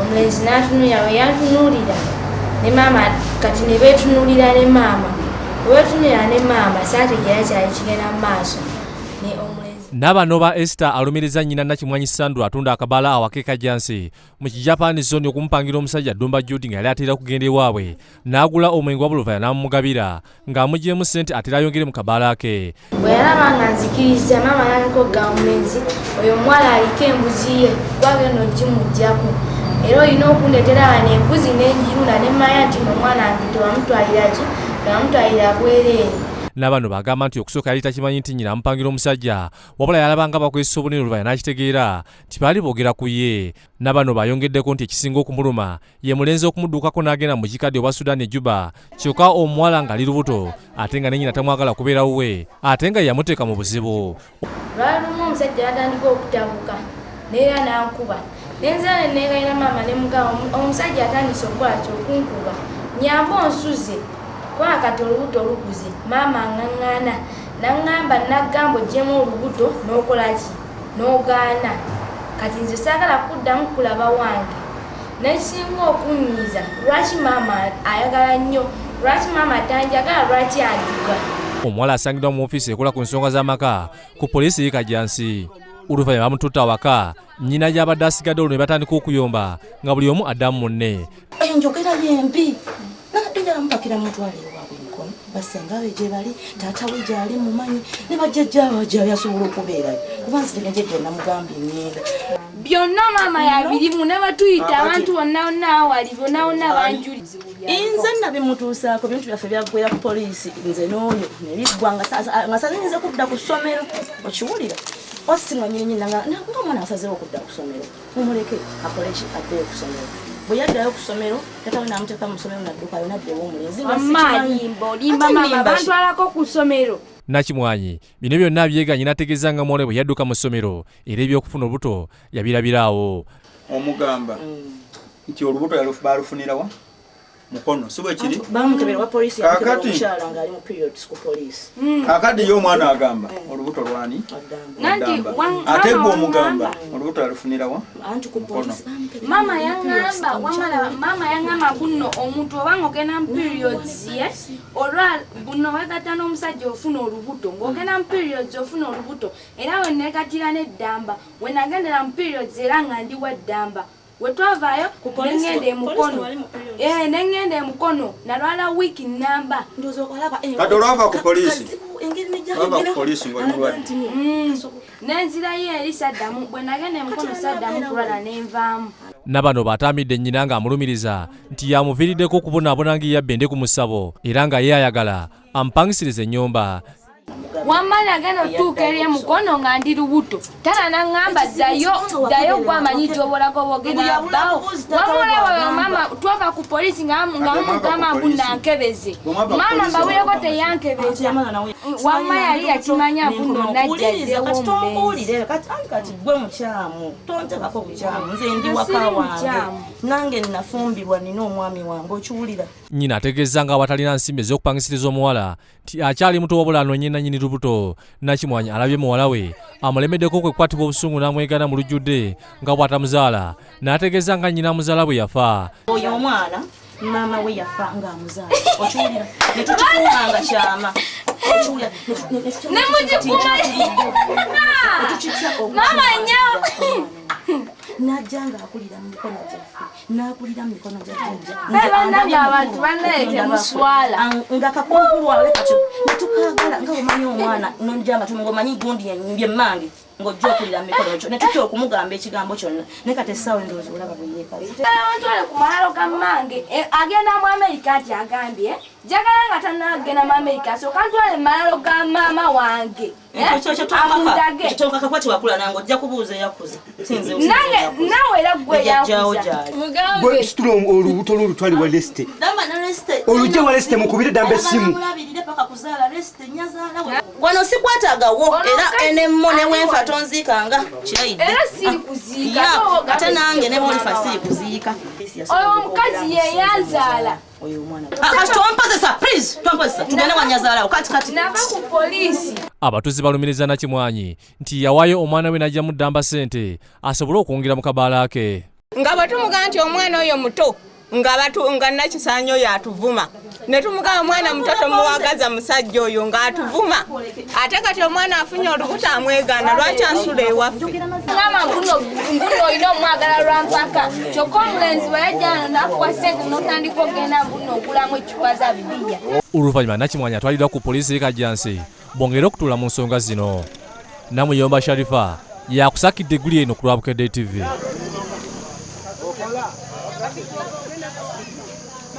omulenzi n'atunulira we yatunulira ne maama kati ne beetunulira ne maama weetunulira ne maama saategera kyali kigenda mu maaso ne omulenzi Nabano ba Esther alumiriza nnyina Nakimwanyi Sandra atunda akabaala awake Kajjansi mu Kijapani zone okumupangira omusajja Ddumba Judy nga yali atera kugenda ewaabwe n'agula omwenge wa buluvaya n'amumugabira ng'amugyemu ssente atera yongere mu kabaala ke. bwe yalaba nga nzikiriza maama n'alikogga omulenzi oyo omuwala aliko embuzi ye gwagenda ogimuggyako era olina okundeetera wano embuzi n'enjirunda ne mmanya nti omwana wange tewamutwalira ki tewamutwalira bwereere. Nabano bagamba nti okusooka yali takimanyi nti nnyina amupangira omusajja wabula yalaba nga bakozesa obunene oluvaya n'akitegeera nti baali boogera ku ye. Nabano bayongeddeko nti ekisinga okumuluma ye mulenzi okumudduukako n'agenda mu kikadde obwa Sudan e Juba kyokka omuwala ng'ali lubuto ate nga ne nnyina tamwagala kubeera wuwe ate nga yamuteeka mu buzibu. Lwali lumu omusajja yatandika okutabuka neera n'ankuba nenza ne neegayira maama ne mugaba omusajja atandise okukola kyokunkuba nyamba onsuze kubanga kati olubuto lukuze. Maama aŋŋaŋŋaana n'aŋŋamba n'agamba oggyemu olubuto n'okola ki n'ogaana kati nze saagala kuddamu kulaba wange nekisinga okunnyiza lwaki maama ayagala nnyo lwaki maama tanjagala lwaki aduga. Omuwala asangidwa mu ofiisi ekola ku nsonga z'amaka ku poliisi y'e Kajjansi. Oluvannyuma bamututte awaka nnyina gy'abadde asigadde olwo ne batandika okuyomba nga buli omu addamu munne. Enjogera yembi naddira mpakira mutwale ewaabwe mukono basenga be gye bali taata we gyali mumanyi ne bajjajja gyali asobola okubeerayo kuba nzite ne jjajja namugambye emyenda byonna maama yabirimu ne batuyita abantu bonna bonna awali bonna bonna banjuli. nze nabimutuusaako bintu byaffe byaggwera ku poliisi nze n'oyo ne biggwa nga sazinze kudda ku ssomero okiwulira osinga nyinyina nga mwana asazeewo okudda ku ssomero mumuleke akole ki addeyo ku ssomero. Bwe yaddayo ku ssomero tata we n'amuteeka mu ssomero n'addukayo n'addewo omulenzi olimba maama bantwalako ku ssomero. Nakimwanyi bino byonna byeganye n'ategeeza nga muwala bwe yadduka mu ssomero era ebyokufuna olubuto yabirabiraawo. Omugamba nti olubuto baalufunirawa mukono si bwe kiri bamukebera wa poliisi omukyala ng'ali mu periods ku poliisi. Kakati ye omwana agamba olubuto lwani ate gwe omugamba olubuto yalufunirawa anti ku poliisi. Maama yaŋŋamba bunno omuntu obanga ogenda mu periods ye olwa bunno wegatta n'omusajja ofuna olubuto ng'ogenda mu periods ofuna olubuto era we neegatira n'eddamba we nagendera mu periods era nga ndi weddamba wetwavaayo nengenda emukono nalwala wiiki namba kati olwava ku poliisi ng'olwadde nenzirayo eri saddamu bwe nagenda emukono saddamu kulwala nenvaamu. Nabano batamidde nnyina ng'amulumiriza nti yamuviiriddeko okubonaabona ng'eyabba ende ku musabo era nga ye ayagala amupangisiriza ennyumba. Wamma nagenda otuuka eri emukono nga ndi lubuto tala naŋŋamba ddayo gwamanyi gy'obolako bwogenda bbawo wamulaba oyo maama twava ku poliisi nga mugamba bunna nkebeze maama mbawireko teyankebeza wamma yali yakimanya bunno najjaddewo omulenzi. Kati gwe mukyamu tontekako bukyamu nze ndi waka wange nange nafumbirwa nina omwami wange okiwulira. Nnyina ategeeza nga awatalina nsimbi ez'okupangisiriza omuwala nti akyali muto wabula anoonye nannyini lubuto. Nakimwanyi alabye muwala we amulemeddeko kwekkwatibwa obusungu n'amwegana mu lujjudde nga bw'atamuzaala n'ategeeza nga nnyina amuzaala bwe yafa. Oyo omwana maama we yafa ng'amuzaala okiwulira ne tukikuumanga kyama okiwulira maama nnyo najja ng'akulira mu mikono gyaffe n'akulira mu mikono gya jjajja nga abantu banaleete muswala nga kakunkulu wawe katyo ne tukaagala nga omanyi omwana nonjamba tumanyi gundi byemmange ng'ojja okulira mu mikono gyo ne tutya okumugamba ekigambo kyonna ne kati essaawa endowooza olaba bwe yeekaliza. Ntwale ku malalo ga mmange agenda mu Amerika ati agambye jagala nga tannagenda mu Amerika asooka ntwale mu malalo ga maama wange amundage kakwati wakula nange ojja kubuuza eyakuza nange nawe era gwe yakuza gwe situla olubuto lw'olutwalibwa lesite olujja wa lesite mukubire damba essimu wano sikwatagawo era enemmo ne wenfa tonziikanga kirayidde era siri kuziika ate nange ne bolifa siri kuziika oyo omukazi ye yanzaala kati tompozesa please tompozesa tugende wanyazaalawo kati nava ku poliisi. Abatuuze balumiriza Nakimwanyi nti yawaayo omwana we n'ajja mu ddamba ssente asobole okwongera mu kabaala ke. nga batumuga nti omwana oyo muto nga nakisanyo yatuvuma ne tumuga omwana muto tomuwagaza musajja oyo nga atuvuma ate kati omwana afunye olubuto amwegaana lwaki ansula ewaffe ngama mbuno olina omwagala lwampaka kyokka omulenzi bweyajjano nakuwa ssente n'otandika okgenda mbuno okulamu ecupa za bibiya. Oluvannyuma Nakimwanyi atwaliddwa ku poliisi y'e Kajjansi bongere okutuula mu nsonga zino. Namuyomba Sharifa yakusakidde egguli eno ku Lwabukedde TV.